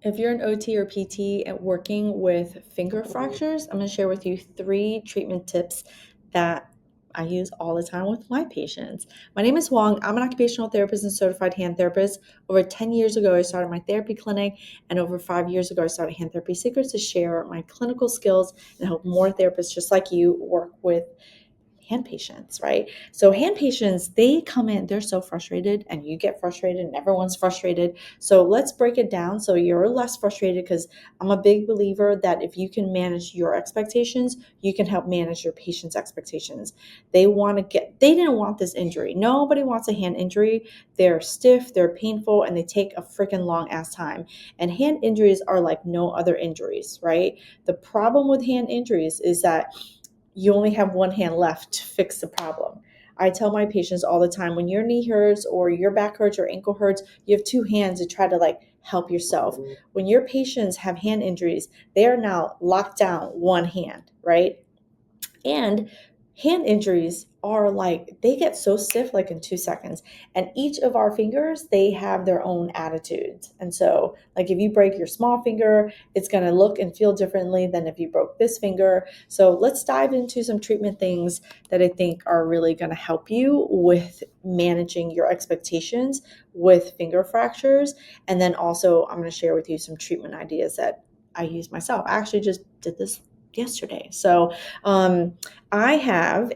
If you're an OT or PT and working with finger fractures, I'm going to share with you 3 treatment tips that I use all the time with my patients. My name is Huang. I'm an occupational therapist and certified hand therapist. Over 10 years ago, I started my therapy clinic, and over 5 years ago, I started Hand Therapy Secrets to share my clinical skills and help more therapists just like you work with hand patients, right? So hand patients, they come in, they're so frustrated, and you get frustrated and everyone's frustrated. So let's break it down so you're less frustrated, because I'm a big believer that if you can manage your expectations, you can help manage your patient's expectations. They didn't want this injury. Nobody wants a hand injury. They're stiff, they're painful, and they take a freaking long ass time. And hand injuries are like no other injuries, right? The problem with hand injuries is that you only have one hand left to fix the problem. I tell my patients all the time, when your knee hurts or your back hurts or ankle hurts, you have two hands to try to help yourself. When your patients have hand injuries, they are now locked down one hand, right? And hand injuries are they get so stiff in 2 seconds. And each of our fingers, they have their own attitudes. And so, if you break your small finger, it's going to look and feel differently than if you broke this finger. So, let's dive into some treatment things that I think are really going to help you with managing your expectations with finger fractures. And then also, I'm going to share with you some treatment ideas that I use myself. I actually just did this yesterday. So, I have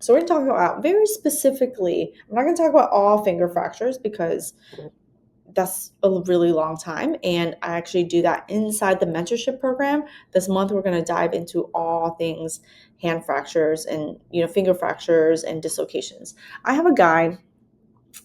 so we're going to talk about very specifically, I'm not going to talk about all finger fractures because that's a really long time. And I actually do that inside the mentorship program. This month, we're going to dive into all things hand fractures and, finger fractures and dislocations. I have a guy,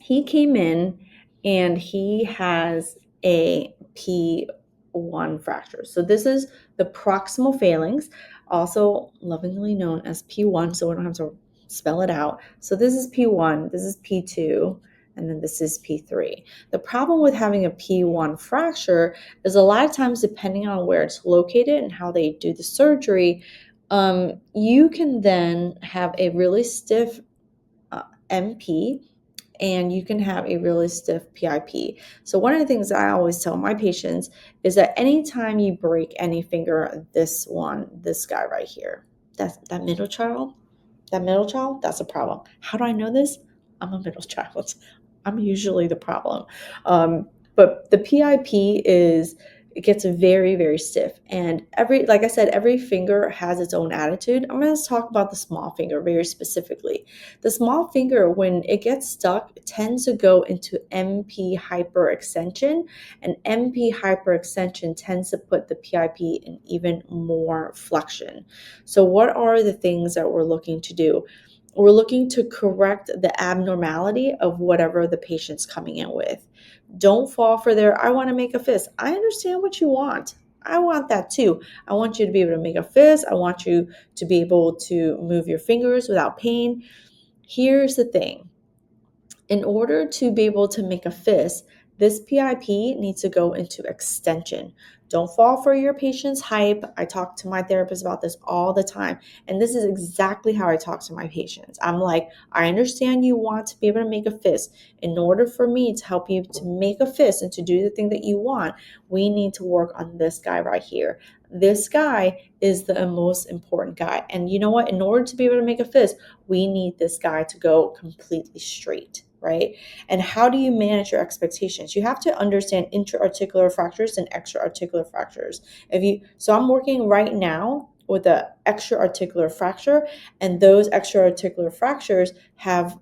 he came in and he has a P1 fracture. So this is the proximal phalanx, also lovingly known as P1, so we don't have to spell it out. So this is P1, this is P2, and then this is P3. The problem with having a P1 fracture is a lot of times, depending on where it's located and how they do the surgery, you can then have a really stiff MP, and you can have a really stiff PIP. So one of the things I always tell my patients is that anytime you break any finger, this guy right here, that middle child, that's a problem. How do I know this? I'm a middle child. I'm usually the problem. But the PIP it gets very, very stiff. And like I said, every finger has its own attitude. I'm going to talk about the small finger very specifically. The small finger, when it gets stuck, it tends to go into MP hyperextension, and MP hyperextension tends to put the PIP in even more flexion. So what are the things that we're looking to do? We're looking to correct the abnormality of whatever the patient's coming in with. Don't fall for I want to make a fist. I understand what you want. I want that too. I want you to be able to make a fist. I want you to be able to move your fingers without pain. Here's the thing. In order to be able to make a fist, this PIP needs to go into extension. Don't fall for your patient's hype. I talk to my therapist about this all the time. And this is exactly how I talk to my patients. I'm like, I understand you want to be able to make a fist. In order for me to help you to make a fist and to do the thing that you want, we need to work on this guy right here. This guy is the most important guy. And you know what? In order to be able to make a fist, we need this guy to go completely straight, right? And how do you manage your expectations? You have to understand intra-articular fractures and extra-articular fractures. So I'm working right now with an extra-articular fracture, and those extra-articular fractures have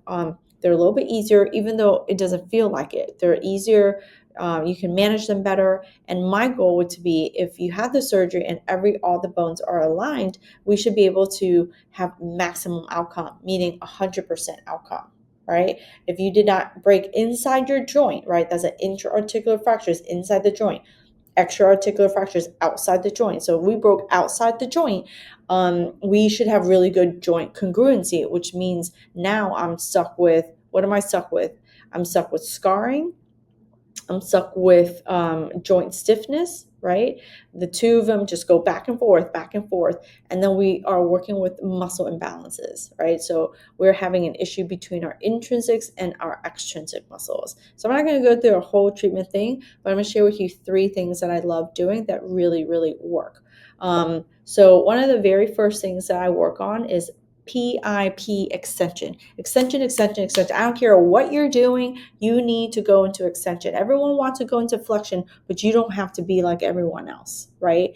they're a little bit easier, even though it doesn't feel like it. They're easier. You can manage them better. And my goal would to be, if you have the surgery and all the bones are aligned, we should be able to have maximum outcome, meaning 100% outcome, right? If you did not break inside your joint, right, that's an intra-articular fractures inside the joint. Extra-articular fractures outside the joint. So if we broke outside the joint, we should have really good joint congruency, which means now I'm stuck with, what am I stuck with? I'm stuck with scarring. I'm stuck with joint stiffness, right? The two of them just go back and forth, back and forth. And then we are working with muscle imbalances, right? So we're having an issue between our intrinsics and our extrinsic muscles. So I'm not going to go through a whole treatment thing, but I'm going to share with you 3 things that I love doing that really, really work. So one of the very first things that I work on is PIP extension. Extension. I don't care what you're doing, you need to go into extension. Everyone wants to go into flexion, but you don't have to be like everyone else, right?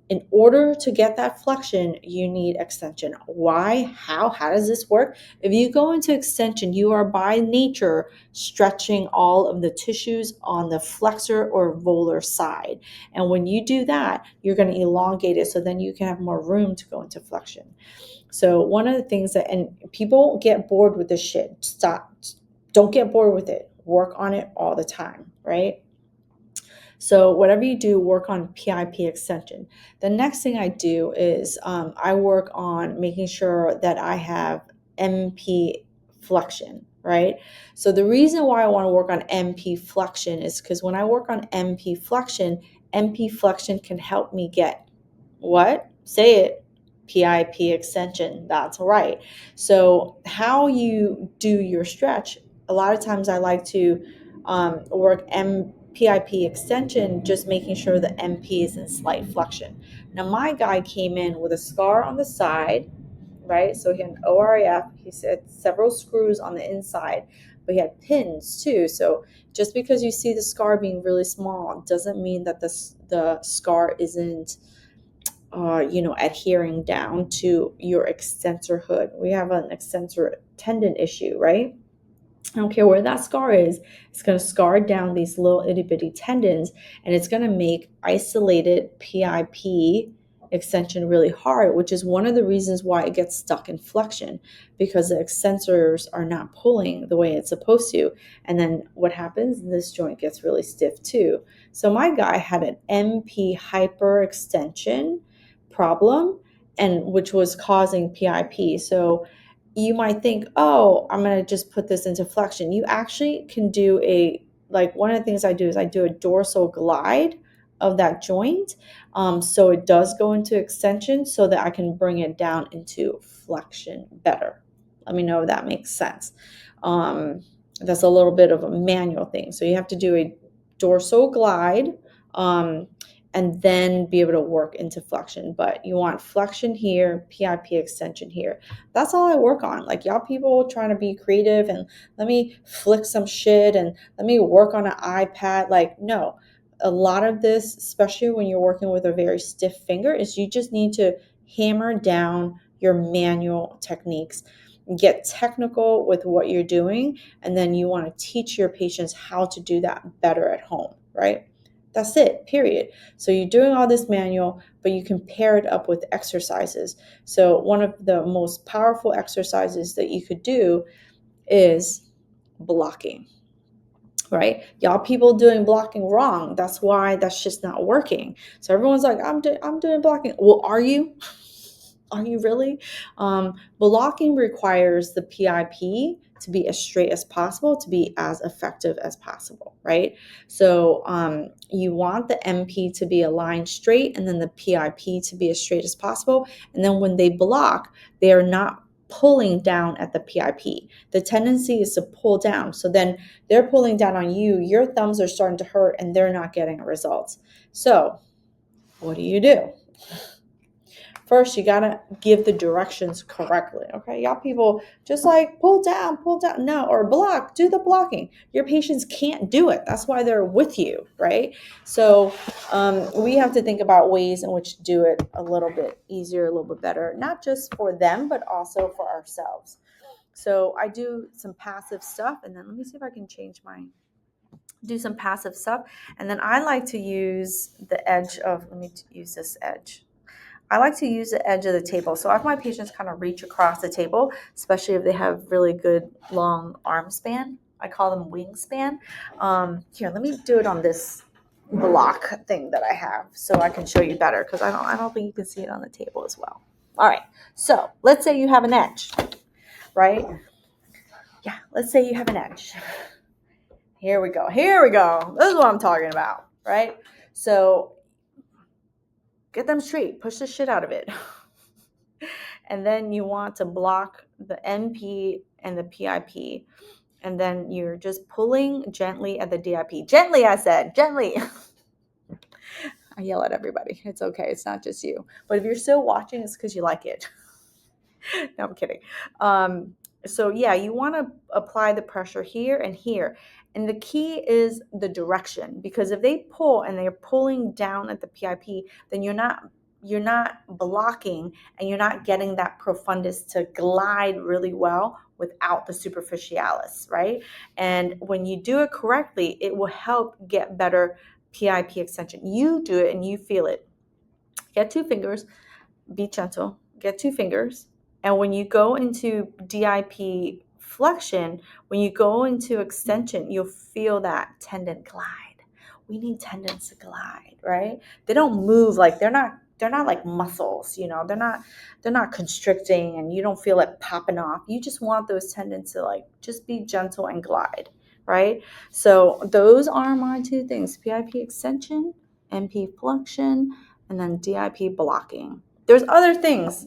In order to get that flexion, you need extension. Why? How? How does this work? If you go into extension, you are by nature stretching all of the tissues on the flexor or volar side. And when you do that, you're going to elongate it so then you can have more room to go into flexion. So one of the things that, and people get bored with this shit. Stop. Don't get bored with it. Work on it all the time, right? So whatever you do, work on PIP extension. The next thing I do is I work on making sure that I have MP flexion, right? So the reason why I want to work on MP flexion is because when I work on MP flexion can help me get what? Say it. PIP extension. That's right. So how you do your stretch, a lot of times I like to work PIP extension, just making sure the MP is in slight flexion. Now my guy came in with a scar on the side, right? So he had an ORAF. He said several screws on the inside, but he had pins too. So just because you see the scar being really small doesn't mean that the scar isn't adhering down to your extensor hood. We have an extensor tendon issue, right? I don't care where that scar is, it's going to scar down these little itty bitty tendons, and it's going to make isolated PIP extension really hard, which is one of the reasons why it gets stuck in flexion, because the extensors are not pulling the way it's supposed to. And then what happens? This joint gets really stiff too. So my guy had an MP hyperextension problem, and which was causing PIP. So you might think, oh, I'm going to just put this into flexion. You actually can do one of the things I do is I do a dorsal glide of that joint. So it does go into extension so that I can bring it down into flexion better. Let me know if that makes sense. That's a little bit of a manual thing. So you have to do a dorsal glide. And then be able to work into flexion. But you want flexion here, PIP extension here. That's all I work on. Like, y'all people trying to be creative and let me flick some shit and let me work on an iPad. Like, no. A lot of this, especially when you're working with a very stiff finger, is you just need to hammer down your manual techniques. Get technical with what you're doing, and then you want to teach your patients how to do that better at home, right? That's it, period. So you're doing all this manual, but you can pair it up with exercises. So one of the most powerful exercises that you could do is blocking, right? Y'all people doing blocking wrong. That's why that's just not working. So everyone's like, I'm doing blocking. Well, are you? Are you really? Blocking requires the PIP to be as straight as possible, to be as effective as possible, right? So you want the MP to be aligned straight and then the PIP to be as straight as possible. And then when they block, they are not pulling down at the PIP. The tendency is to pull down. So then they're pulling down on you, your thumbs are starting to hurt, and they're not getting results. So what do? First, you got to give the directions correctly, okay? Y'all people just like pull down, no, or block, do the blocking. Your patients can't do it. That's why they're with you, right? So we have to think about ways in which to do it a little bit easier, a little bit better, not just for them, but also for ourselves. So I do some passive stuff, and then let me see if I can do some passive stuff. And then I like to use the edge of, let me use this edge. I like to use the edge of the table. So I have my patients kind of reach across the table, especially if they have really good long arm span. I call them wingspan. Here, let me do it on this block thing that I have so I can show you better, because I don't think you can see it on the table as well. All right, so let's say you have an edge, right? Yeah, let's say you have an edge. Here we go. This is what I'm talking about, right? So get them straight, push the shit out of it. And then you want to block the MP and the PIP. And then you're just pulling gently at the DIP. Gently, I said, gently. I yell at everybody. It's okay. It's not just you. But if you're still watching, it's because you like it. No, I'm kidding. So yeah, you want to apply the pressure here and here. And the key is the direction, because if they pull and they're pulling down at the PIP, then you're not blocking, and you're not getting that profundus to glide really well without the superficialis, right? And when you do it correctly, it will help get better PIP extension. You do it and you feel it. Get 2 fingers, be gentle, get 2 fingers. And when you go into DIP flexion, when you go into extension, you'll feel that tendon glide. We need tendons to glide, right? They don't move, like they're not like muscles, they're not constricting, and you don't feel it popping off. You just want those tendons to like just be gentle and glide, right? So those are my 2 things: PIP extension, MP flexion, and then DIP blocking. There's other things.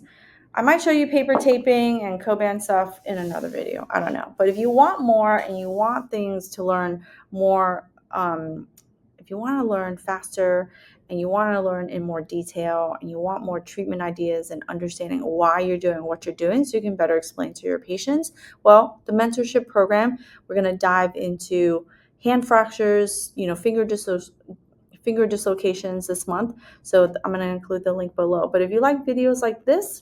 I might show you paper taping and Coban stuff in another video. I don't know. But if you want more and you want things to learn more, if you want to learn faster and you want to learn in more detail and you want more treatment ideas and understanding why you're doing what you're doing so you can better explain to your patients, well, the mentorship program, we're going to dive into hand fractures, finger dislocations this month. So I'm going to include the link below. But if you like videos like this,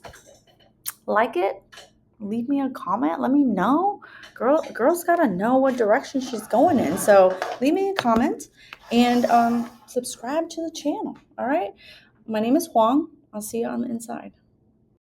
like it, leave me a comment, let me know. Girl's gotta know what direction she's going in, so leave me a comment and subscribe to the channel. All right, my name is Huang. I'll see you on the inside.